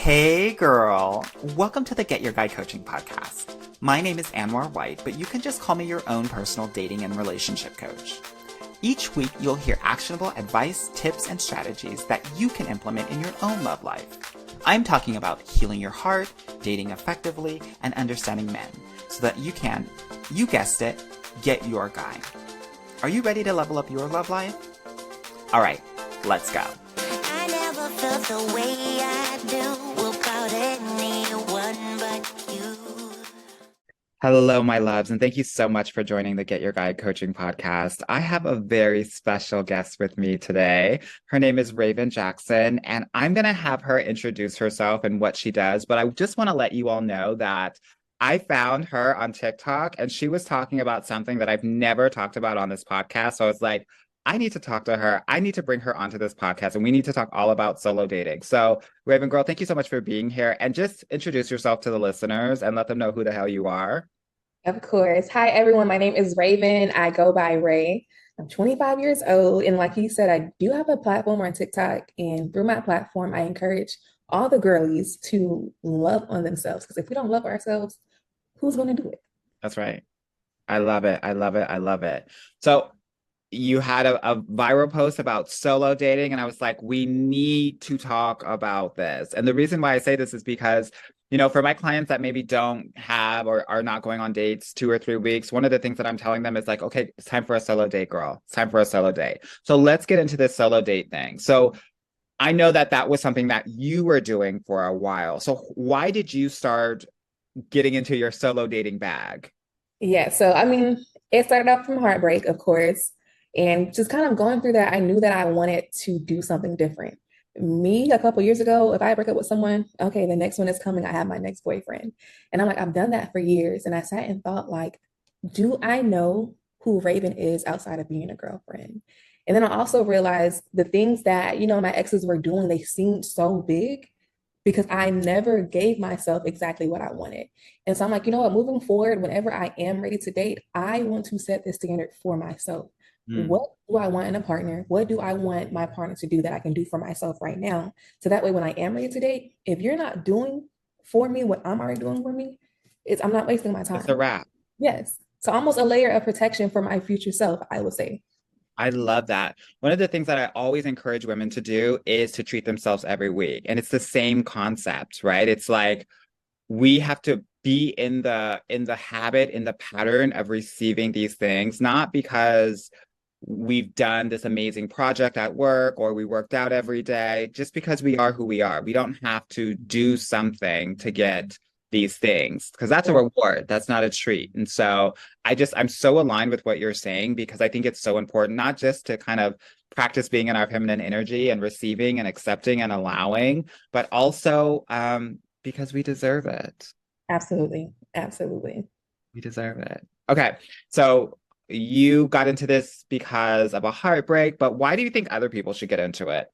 Hey girl, welcome to the Get Your Guide Coaching podcast. My name is Anwar White, but you can just call me your own personal dating and relationship coach. Each week, you'll hear actionable advice, tips, and strategies that you can implement in your own love life. I'm talking about healing your heart, dating effectively, and understanding men so that you can, you guessed it, get your guy. Are you ready to level up your love life? All right, let's go. I never felt the way I do about anyone but you. Hello, my loves, and thank you so much for joining the Get Your Guide Coaching podcast. I have a very special guest with me today. Her name is Ravan Jackson, and I'm going to have her introduce herself and what she does. But I just want to let you all know that I found her on TikTok, and she was talking about something that I've never talked about on this podcast. So I was like, I need to talk to her. I need to bring her onto this podcast, and we need to talk all about solo dating. So, Raven girl, thank you so much for being here. And just introduce yourself to the listeners and let them know who the hell you are. Of course. Hi, everyone. My name is Raven. I go by Ray. I'm 25 years old. And like you said, I do have a platform on TikTok. And through my platform, I encourage all the girlies to love on themselves. Because if we don't love ourselves, who's going to do it? That's right. I love it. I love it. I love it. So you had a viral post about solo dating, and I was like, we need to talk about this. And the reason why I say this is because, you know, for my clients that maybe don't have or are not going on dates 2 or 3 weeks, one of the things that I'm telling them is like, okay, it's time for a solo date, girl. It's time for a solo date. So let's get into this solo date thing. So I know that that was something that you were doing for a while. So why did you start getting into your solo dating bag? Yeah. So, I mean, it started off from heartbreak, of course. And just kind of going through that, I knew that I wanted to do something different. Me, a couple years ago, if I break up with someone, okay, the next one is coming. I have my next boyfriend. And I'm like, I've done that for years. And I sat and thought, like, do I know who Raven is outside of being a girlfriend? And then I also realized the things that, my exes were doing, they seemed so big because I never gave myself exactly what I wanted. And so I'm like, you know what, moving forward, whenever I am ready to date, I want to set the standard for myself. What do I want in a partner? What do I want my partner to do that I can do for myself right now? So that way, when I am ready to date, if you're not doing for me what I'm already doing for me, I'm not wasting my time. It's a wrap. Yes. So almost a layer of protection for my future self, I would say. I love that. One of the things that I always encourage women to do is to treat themselves every week. And it's the same concept, right? It's like we have to be in the habit, in the pattern of receiving these things, not because we've done this amazing project at work or we worked out every day, just because we are who we are. We don't have to do something to get these things because that's a reward. That's not a treat. And so I'm so aligned with what you're saying because I think it's so important, not just to kind of practice being in our feminine energy and receiving and accepting and allowing, but also because we deserve it. Absolutely. Absolutely. We deserve it. Okay. So you got into this because of a heartbreak, but why do you think other people should get into it?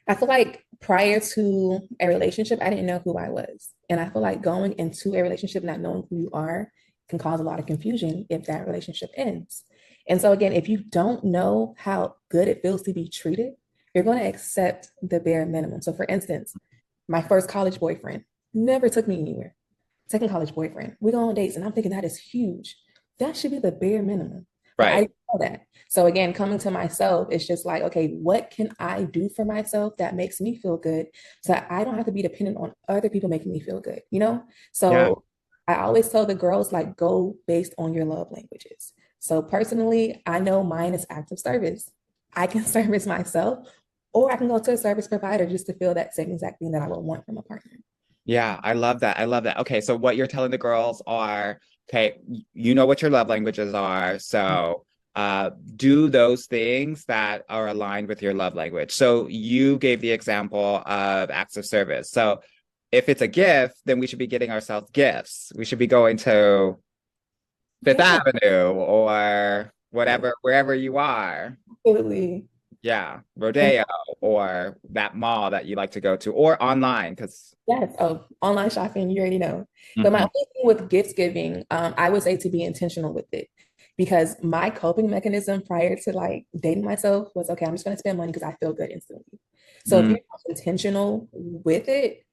I feel like prior to a relationship, I didn't know who I was. And I feel like going into a relationship not knowing who you are can cause a lot of confusion if that relationship ends. And so again, if you don't know how good it feels to be treated, you're going to accept the bare minimum. So for instance, my first college boyfriend never took me anywhere. Second college boyfriend, we go on dates and I'm thinking that is huge. That should be the bare minimum. But I Right. didn't know that. So again, coming to myself, it's just like, okay, what can I do for myself that makes me feel good so that I don't have to be dependent on other people making me feel good, you know? So Yeah. I always tell the girls, like, go based on your love languages. So personally, I know mine is acts of service. I can service myself, or I can go to a service provider just to feel that same exact thing that I would want from a partner. Yeah, I love that. I love that. Okay, so what you're telling the girls are, okay, you know what your love languages are. So do those things that are aligned with your love language. So you gave the example of acts of service. So if it's a gift, then we should be getting ourselves gifts. We should be going to Fifth Yeah, Avenue or whatever, wherever you are. absolutely. Yeah, And Rodeo or that mall that you like to go to or online because yes, oh, online shopping, you already know. But my only thing with gift giving, I would say to be intentional with it. Because my coping mechanism prior to like dating myself was, okay, I'm just going to spend money because I feel good instantly. So if you're not intentional with it,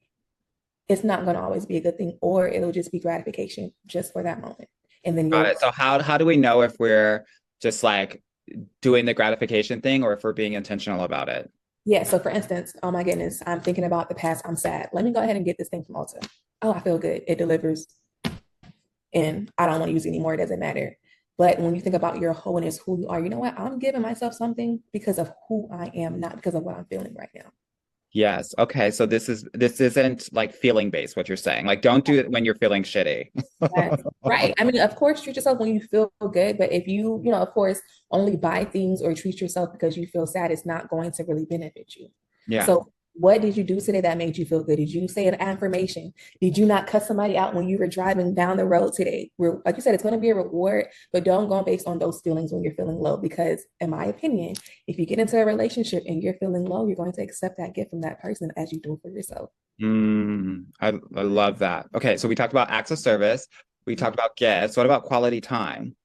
it's not going to always be a good thing, or it'll just be gratification just for that moment. And then Got you'll, it. So how do we know if we're just like doing the gratification thing or if we're being intentional about it? yeah. So for instance, oh my goodness, I'm thinking about the past. I'm sad. Let me go ahead and get this thing from Ulta. Oh, I feel good. It delivers, and I don't want to use it anymore. It doesn't matter. But when you think about your wholeness, who you are, you know what? I'm giving myself something because of who I am, not because of what I'm feeling right now. Yes. Okay. So this isn't like feeling based, what you're saying. Like don't do it when you're feeling shitty. Yes, right. I mean, of course, treat yourself when you feel good, but if you of course, only buy things or treat yourself because you feel sad, it's not going to really benefit you. Yeah. So, what did you do today that made you feel good? Did you say an affirmation? Did you not cut somebody out when you were driving down the road today? Like you said, it's going to be a reward, but don't go based on those feelings when you're feeling low. Because, in my opinion, if you get into a relationship and you're feeling low, you're going to accept that gift from that person as you do for yourself. I love that. Okay, so we talked about acts of service. We talked about gifts. What about quality time?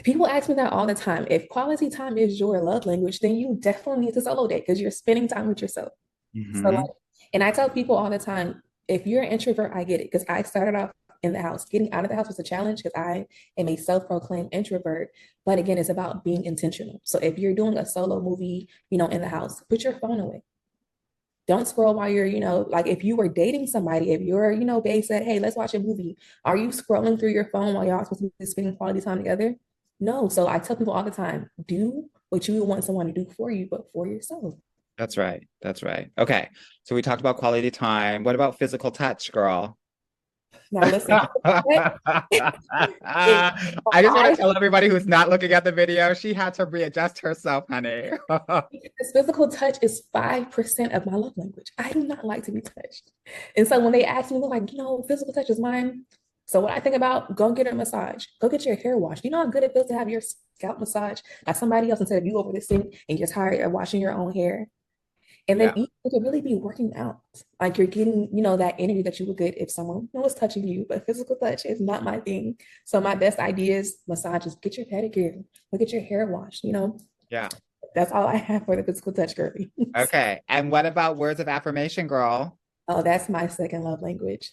People ask me that all the time. If quality time is your love language, then you definitely need to solo date because you're spending time with yourself. So like, Hmm. and I tell people all the time, if you're an introvert, I get it because I started off in the house. Getting out of the house was a challenge because I am a self-proclaimed introvert. But again, it's about being intentional. So if you're doing a solo movie, in the house, put your phone away. Don't scroll while you're, like if you were dating somebody, if your, babe said, hey, let's watch a movie, are you scrolling through your phone while y'all supposed to be spending quality time together? No. So I tell people all the time, do what you would want someone to do for you, but for yourself. That's right. That's right. Okay, so we talked about quality time. What about physical touch, girl? Now listen, if I just want to I tell everybody who's not looking at the video, she had to readjust herself, honey. Because physical touch is 5% of my love language. I do not like to be touched. And so when they ask me, they're like, physical touch is mine. So what I think about, go get a massage. Go get your hair washed. You know how good it feels to have your scalp massage by somebody else instead of you over the sink and you're tired of washing your own hair. And then Yeah. you could really be working out. Like you're getting, that energy that you would get if someone was touching you. But physical touch is not my thing. So my best idea is massages. Get your pedicure. Go get your hair washed. Yeah. That's all I have for the physical touch, girly. Okay. And what about words of affirmation, girl? Oh, that's my second love language.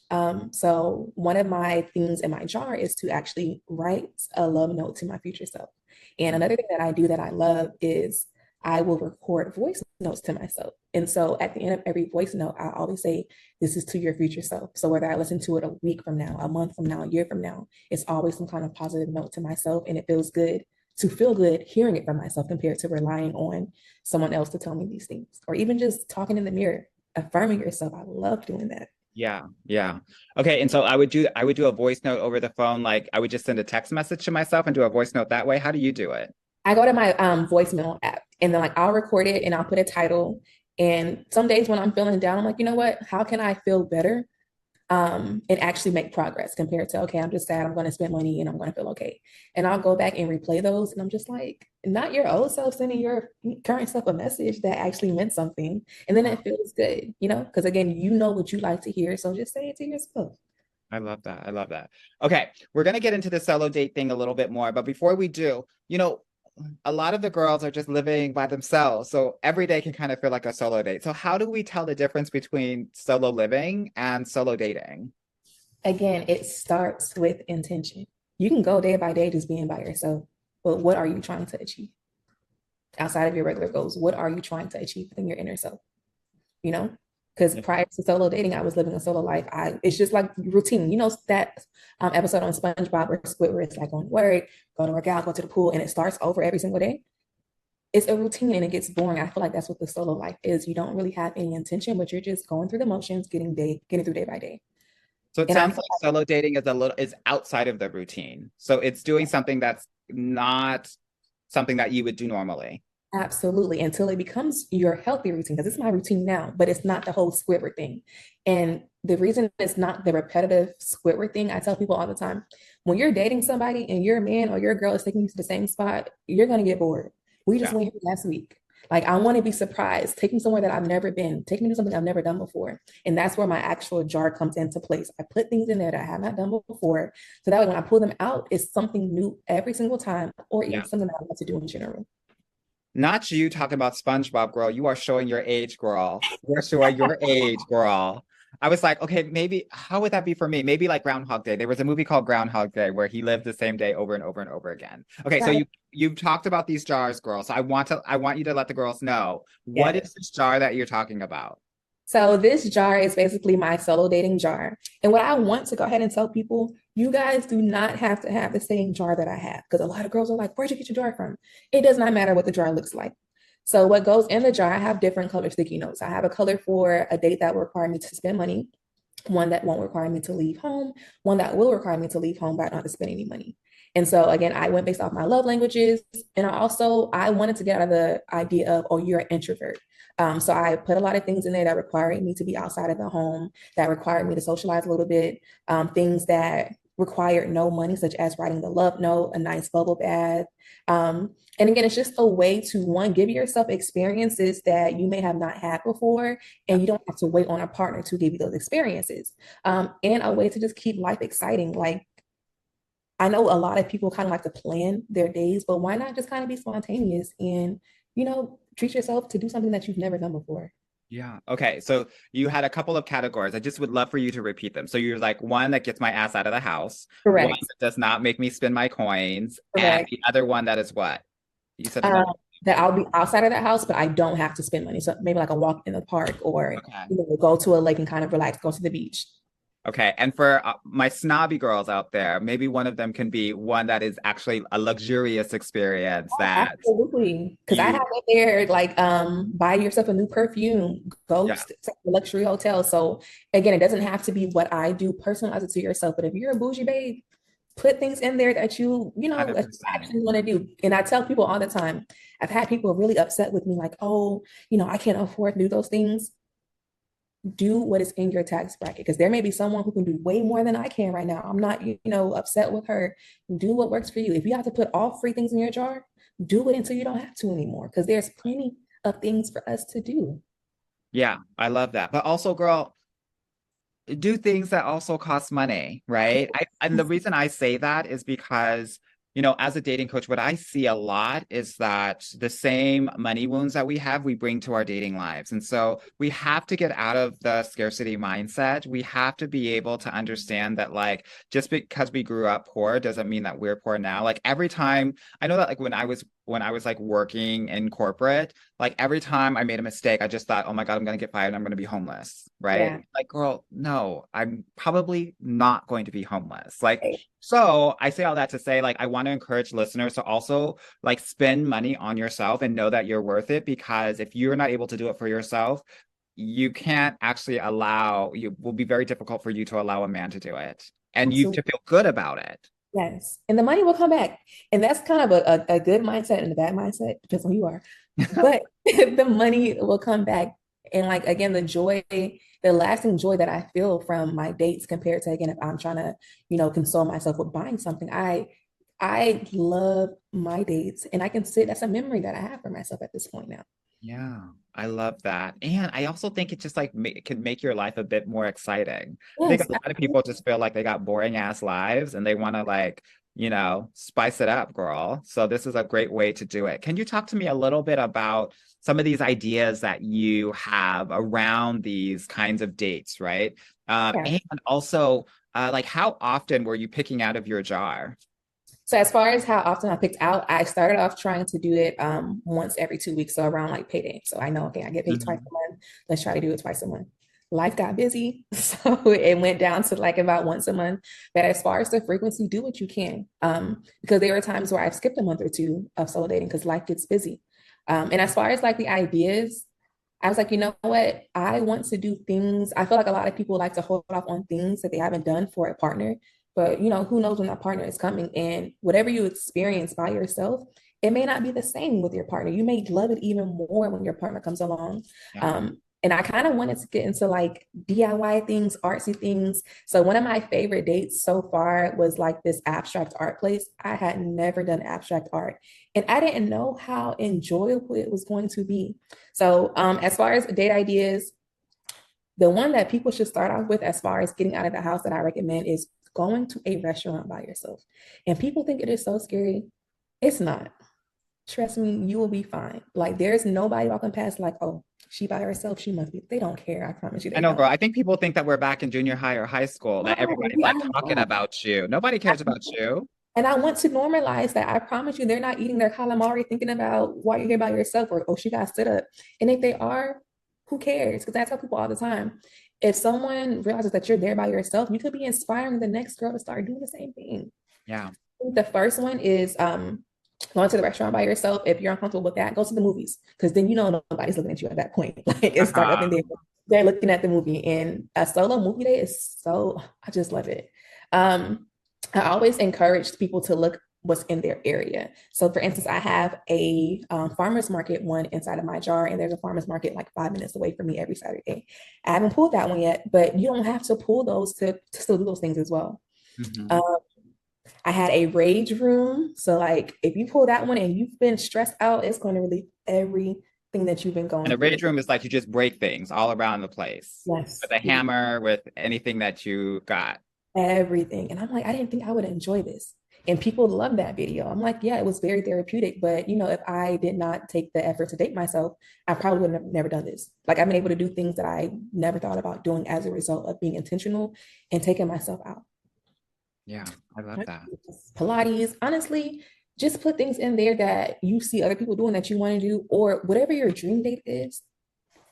So one of my things in my jar is to actually write a love note to my future self. And another thing that I do that I love is I will record voice notes to myself. And so at the end of every voice note, I always say, this is to your future self. So whether I listen to it a week from now, a month from now, a year from now, it's always some kind of positive note to myself. And it feels good to feel good hearing it from myself compared to relying on someone else to tell me these things, or even just talking in the mirror, affirming yourself. I love doing that. Yeah, yeah. Okay, and so I would do a voice note over the phone. Like I would just send a text message to myself and do a voice note that way. How do you do it? I go to my voicemail app and then like I'll record it and I'll put a title. And some days when I'm feeling down, I'm like, you know what? How can I feel better? And actually make progress compared to, okay, I'm just sad, I'm going to spend money and I'm going to feel okay. And I'll go back and replay those. And I'm just like, not your old self sending your current self a message that actually meant something. And then it feels good, because again, you know what you like to hear. So just say it to yourself. I love that. I love that. Okay, we're gonna get into the solo date thing a little bit more, but before we do, a lot of the girls are just living by themselves, so every day can kind of feel like a solo date. So how do we tell the difference between solo living and solo dating? Again, it starts with intention. You can go day by day just being by yourself, but what are you trying to achieve outside of your regular goals? What are you trying to achieve within your inner self? You know, because Yeah. prior to solo dating, I was living a solo life. It's just like routine. You know that episode on SpongeBob or Squidward, it's like going to work, go to work out, go to the pool, and it starts over every single day. It's a routine and it gets boring. I feel like that's what the solo life is. You don't really have any intention, but you're just going through the motions, getting through day by day. So it And I sounds like solo dating is outside of the routine. So it's doing something that's not something that you would do normally. Absolutely, until it becomes your healthy routine, because it's my routine now, but it's not the whole Squidward thing. And the reason it's not the repetitive Squidward thing, I tell people all the time, when you're dating somebody and your man or your girl is taking you to the same spot, you're going to get bored. We just Yeah. went here last week. Like, I want to be surprised. Take me somewhere that I've never been. Take me to something I've never done before. And that's where my actual jar comes into place. I put things in there that I have not done before. So that way, when I pull them out, it's something new every single time, or even Yeah. something that I want to do in general. Not you talking about SpongeBob, girl. You are showing your age, girl. You're showing your age, girl. I was like, okay, maybe how would that be for me? Maybe like Groundhog Day. There was a movie called Groundhog Day where he lived the same day over and over and over again. Okay, so Right. you've talked about these jars, girls. So I want you to let the girls know what Yes. is this jar that you're talking about? So this jar is basically my solo dating jar. And what I want to go ahead and tell people, you guys do not have to have the same jar that I have. Because a lot of girls are like, where'd you get your jar from? It does not matter what the jar looks like. So what goes in the jar, I have different color sticky notes. I have a color for a date that will require me to spend money, one that won't require me to leave home, one that will require me to leave home but not to spend any money. And so again, I went based off my love languages, and I wanted to get out of the idea of, oh, you're an introvert. So I put a lot of things in there that required me to be outside of the home, that required me to socialize a little bit, things that required no money, such as writing the love note, a nice bubble bath. And again, it's just a way to one, give yourself experiences that you may have not had before, Yeah, and you don't have to wait on a partner to give you those experiences. And a way to just keep life exciting. Like, I know a lot of people kind of like to plan their days, but why not just kind of be spontaneous and, treat yourself to do something that you've never done before? yeah. Okay, so you had a couple of categories. I just would love for you to repeat them. So you're like one that gets my ass out of the house, one Correct. that does not make me spend my coins, and Correct. the other one that is what? You said Um, another that I'll example. be outside of that house, but I don't have to spend money. So maybe like a walk in the park or, Okay. go to a lake and kind of relax, go to the beach. Okay, and for my snobby girls out there, maybe one of them can be one that is actually a luxurious experience Oh, that absolutely. Because I have you, it there, like, buy yourself a new perfume, go yeah, to a luxury hotel. So again, it doesn't have to be what I do, personalize it to yourself. But if you're a bougie babe, put things in there that that you 100%. actually want to do. And I tell people all the time, I've had people really upset with me, like, oh, I can't afford to do those things. Do what is in your tax bracket, because there may be someone who can do way more than I can right now. I'm not, upset with her. Do what works for you. If you have to put all free things in your jar, do it until you don't have to anymore, because there's plenty of things for us to do. Yeah, I love that. But also, girl, do things that also cost money, right? And the reason I say that is because, as a dating coach, what I see a lot is that the same money wounds that we have, we bring to our dating lives. And so we have to get out of the scarcity mindset. We have to be able to understand that, like, just because we grew up poor doesn't mean that we're poor now. Like every time, I know that like when I was like working in corporate, like every time I made a mistake, I just thought, oh my God, I'm gonna get fired. I'm gonna be homeless, right? Yeah. Like, girl, no, I'm probably not going to be homeless. Like, so I say all that to say, like, I want to encourage listeners to also like spend money on yourself and know that you're worth it, because if you're not able to do it for yourself, you can't actually it will be very difficult for you to allow a man to do it and you to Absolutely. feel good about it. Yes. And the money will come back. And that's kind of a good mindset and a bad mindset, depends on who you are. But the money will come back. And like again, the lasting joy that I feel from my dates compared to again, if I'm trying to, console myself with buying something, I love my dates, and I can sit, that's a memory that I have for myself at this point now. Yeah, I love that. And I also think it just like it can make your life a bit more exciting. I think a Yes, lot of people just feel like they got boring ass lives and they want to like, spice it up, girl. So this is a great way to do it. Can you talk to me a little bit about some of these ideas that you have around these kinds of dates, right? yeah. And also, like how often were you picking out of your jar? So as far as how often I picked out, I started off trying to do it once every 2 weeks, so around like payday. So I know, okay, I get paid twice Mhm. a month. Let's try to do it twice a month. Life got busy, so it went down to like about once a month. But as far as the frequency, do what you can. Because there are times where I've skipped a month or two of solo dating because life gets busy. And as far as like the ideas, I was like, you know what? I want to do things. I feel like a lot of people like to hold off on things that they haven't done for a partner. But who knows when that partner is coming? And whatever you experience by yourself, it may not be the same with your partner. You may love it even more when your partner comes along. Yeah. And I kind of wanted to get into like DIY things, artsy things. So one of my favorite dates so far was like this abstract art place. I had never done abstract art, and I didn't know how enjoyable it was going to be. So as far as date ideas, the one that people should start off with as far as getting out of the house that I recommend is going to a restaurant by yourself. And people think it is so scary. It's not. Trust me, you will be fine. Like there's nobody walking past like, oh, She by herself, she must be. They don't care. I promise you, I they know, don't. girl. I think people think that we're back in junior high or high school, that No, everybody's we are like talking not. about you. Nobody cares about you. And I want to normalize that. I promise you, they're not eating their calamari thinking about why you're here by yourself or, oh, she got stood up. And if they are, who cares? Because I tell people all the time, if someone realizes that you're there by yourself, you could be inspiring the next girl to start doing the same thing. Yeah. The first one is going to the restaurant by yourself. If you're uncomfortable with that, go to the movies because then you know nobody's looking at you at that point. Like it's dark up in Uh-huh. there. They're looking at the movie, and a solo movie day is so I just love it. Um, I always encourage people to look what's in their area. So, for instance, I have a farmers market one inside of my jar, and there's a farmers market like 5 minutes away from me every Saturday. I haven't pulled that one yet, but you don't have to pull those to still do those things as well. Hmm. Um, I had a rage room. So, like, if you pull that one and you've been stressed out, it's going to relieve everything that you've been And going a through. rage room is like you just break things all around the place with Yes, a hammer, with anything that you got. everything. And I'm like, I didn't think I would enjoy this. And people love that video. I'm like, yeah, it was very therapeutic. But, if I did not take the effort to date myself, I probably would have never done this. Like, I've been able to do things that I never thought about doing as a result of being intentional and taking myself out. Yeah, I love that. Pilates, honestly, just put things in there that you see other people doing that you want to do, or whatever your dream date is,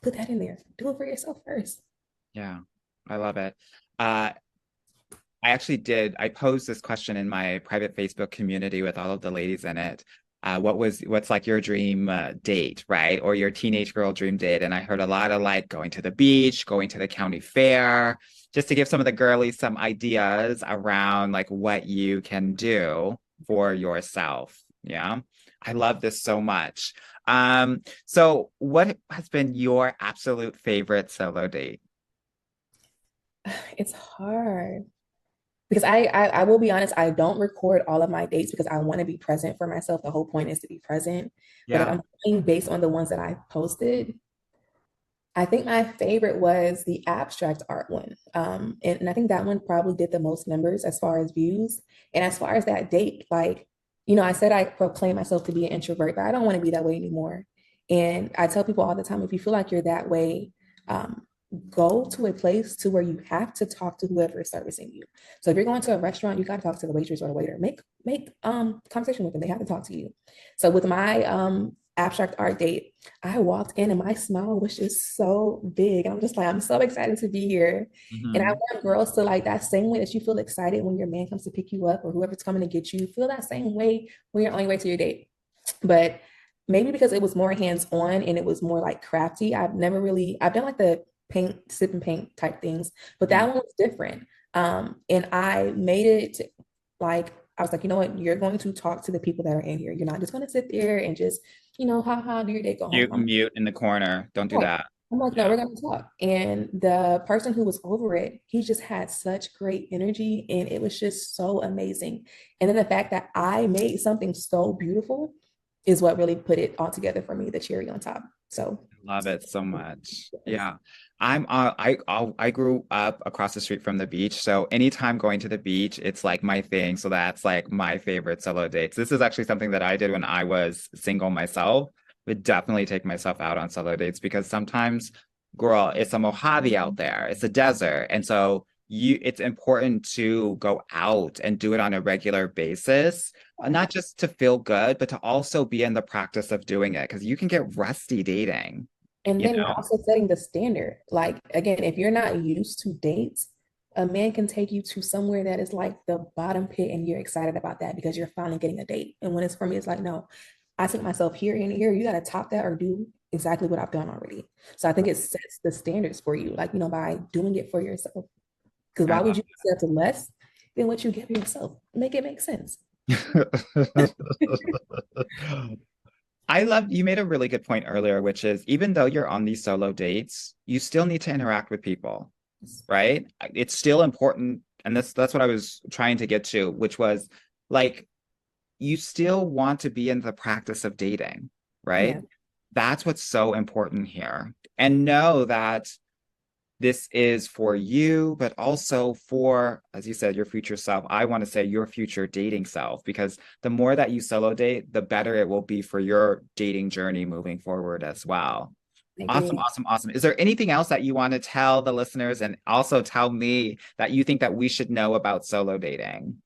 put that in there. Do it for yourself first. Yeah, I love it. Uh, I posed this question in my private Facebook community with all of the ladies in it. What's like your dream date, right? Or your teenage girl dream date? And I heard a lot of like going to the beach, going to the county fair, just to give some of the girlies some ideas around like what you can do for yourself. Yeah. I love this so much. So what has been your absolute favorite solo date? It's hard because I will be honest, I don't record all of my dates because I want to be present for myself. The whole point is to be present. But if Yeah. I'm going based on the ones that I posted, I think my favorite was the abstract art one. And I think that one probably did the most numbers as far as views. And as far as that date, like, I said I proclaim myself to be an introvert, but I don't want to be that way anymore. And I tell people all the time, if you feel like you're that way, um, go to a place to where you have to talk to whoever is servicing you. So if you're going to a restaurant, you got to talk to the waitress or the waiter. Make conversation with them. They have to talk to you. So with my abstract art date, I walked in and my smile was just so big. I'm just like, I'm so excited to be here. And I Hmm. want girls to like that same way that you feel excited when your man comes to pick you up or whoever's coming to get you, feel that same way when you're on your way to your date. But maybe because it was more hands-on and it was more like crafty, I've done like the paint, sip and paint type things, but that one was different. And I made it like, I was like, you know what, you're going to talk to the people that are in here. You're not just going to sit there and just, ha, do your day, go home. Mute, mute in the corner. Don't do Right. that. I'm like, no, Yeah. we're gonna talk. And the person who was over it, he just had such great energy and it was just so amazing. And then the fact that I made something so beautiful is what really put it all together for me, the cherry on top. So Love it so much. Yeah. I grew up across the street from the beach, so anytime going to the beach, it's like my thing. So that's like my favorite solo dates. This is actually something that I did when I was single myself. Would definitely take myself out on solo dates because sometimes, girl, it's a Mojave out there. It's a desert. And so it's important to go out and do it on a regular basis, not just to feel good, but to also be in the practice of doing it because you can get rusty dating, and you then you're know? also setting the standard. Like again, if you're not used to dates, a man can take you to somewhere that is like the bottom pit and you're excited about that because you're finally getting a date. And when it's for me, it's like, no, I took myself here and here. You got to top that or do exactly what I've done already. So I think it sets the standards for you, like, by doing it for yourself. Because I why would love you accept less than what you give yourself? Make it make sense. it. I love you made a really good point earlier, which is even though you're on these solo dates, you still need to interact with people, right? It's still important, and that's what I was trying to get to, which was like you still want to be in the practice of dating, right? Yeah. That's what's so important here. And know that this is for you, but also for, as you said, your future self. I want to say your future dating self, because the more that you solo date, the better it will be for your dating journey moving forward as well. I Awesome, agree. awesome, awesome. Is there anything else that you want to tell the listeners and also tell me that you think that we should know about solo dating?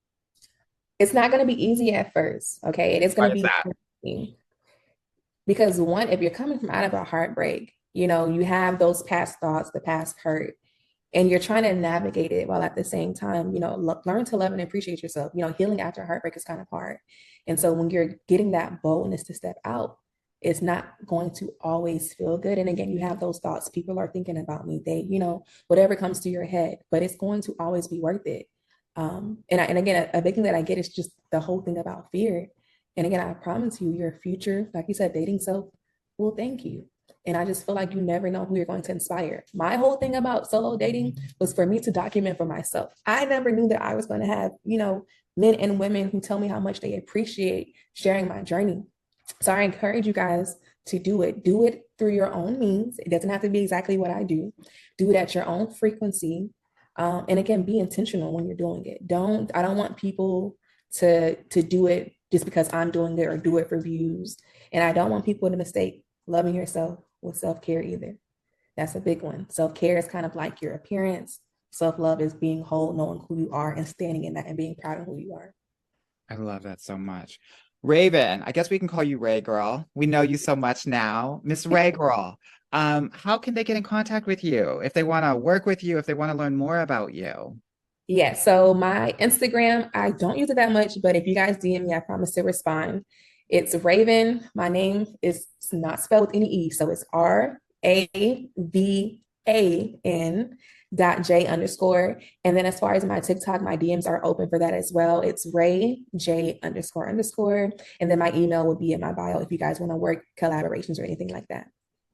It's not going to be easy at first, okay? It is going What to is be that? challenging because one, if you're coming from out of a heartbreak, you have those past thoughts, the past hurt, and you're trying to navigate it while at the same time, learn to love and appreciate yourself. Healing after heartbreak is kind of hard. And so when you're getting that boldness to step out, it's not going to always feel good. And again, you have those thoughts. People are thinking about me. Whatever comes to your head, but it's going to always be worth it. And again, a big thing that I get is just the whole thing about fear. And again, I promise you, your future, like you said, dating self will thank you. And I just feel like you never know who you're going to inspire. My whole thing about solo dating was for me to document for myself. I never knew that I was going to have, men and women who tell me how much they appreciate sharing my journey. So I encourage you guys to do it. Do it through your own means. It doesn't have to be exactly what I do. Do it at your own frequency. And again, be intentional when you're doing it. I don't want people to do it just because I'm doing it or do it for views. And I don't want people to mistake loving yourself with self-care either. That's a big one. Self-care is kind of like your appearance. Self-love is being whole, knowing who you are and standing in that and being proud of who you are. I love that so much. Raven, I guess we can call you Ray Girl. We know you so much now. Miss Ray Girl, how can they get in contact with you if they want to work with you, if they want to learn more about you? Yeah, so my Instagram, I don't use it that much, but if you guys DM me, I promise to respond. It's Raven. My name is not spelled with any E, so it's RAVAN.J_. And then as far as my TikTok, my DMs are open for that as well. It's Ray___. And then my email will be in my bio if you guys want to work collaborations or anything like that.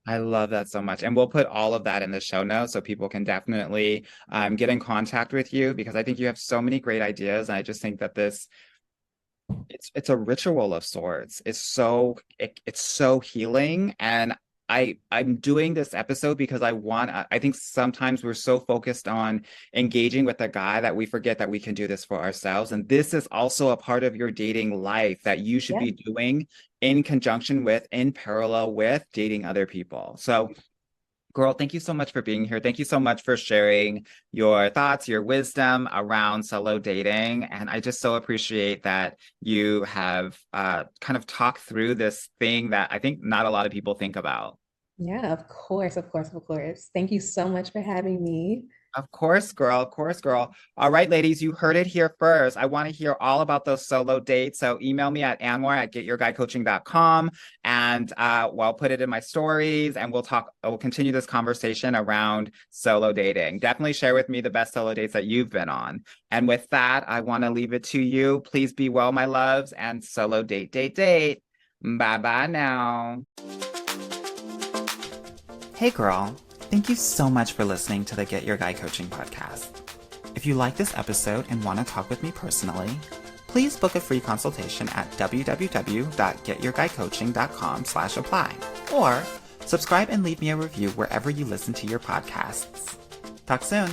I love that so much. And we'll put all of that in the show notes so people can definitely get in contact with you because I think you have so many great ideas. And I just think that it's a ritual of sorts. It's so healing. And I'm doing this episode because I think sometimes we're so focused on engaging with a guy that we forget that we can do this for ourselves. And this is also a part of your dating life that you should Yeah. be doing in conjunction with, in parallel with dating other people. So girl, thank you so much for being here. Thank you so much for sharing your thoughts, your wisdom around solo dating. And I just so appreciate that you have kind of talked through this thing that I think not a lot of people think about. Yeah, of course, of course, of course. Thank you so much for having me. Of course, girl. Of course, girl. All right, ladies, you heard it here first. I want to hear all about those solo dates. So email me at anwar@getyourguycoaching.com and I'll put it in my stories and we'll continue this conversation around solo dating. Definitely share with me the best solo dates that you've been on. And with that, I want to leave it to you. Please be well, my loves, and solo date, date, date. Bye-bye now. Hey, girl. Thank you so much for listening to the Get Your Guy Coaching podcast. If you like this episode and want to talk with me personally, please book a free consultation at www.getyourguycoaching.com/apply or subscribe and leave me a review wherever you listen to your podcasts. Talk soon.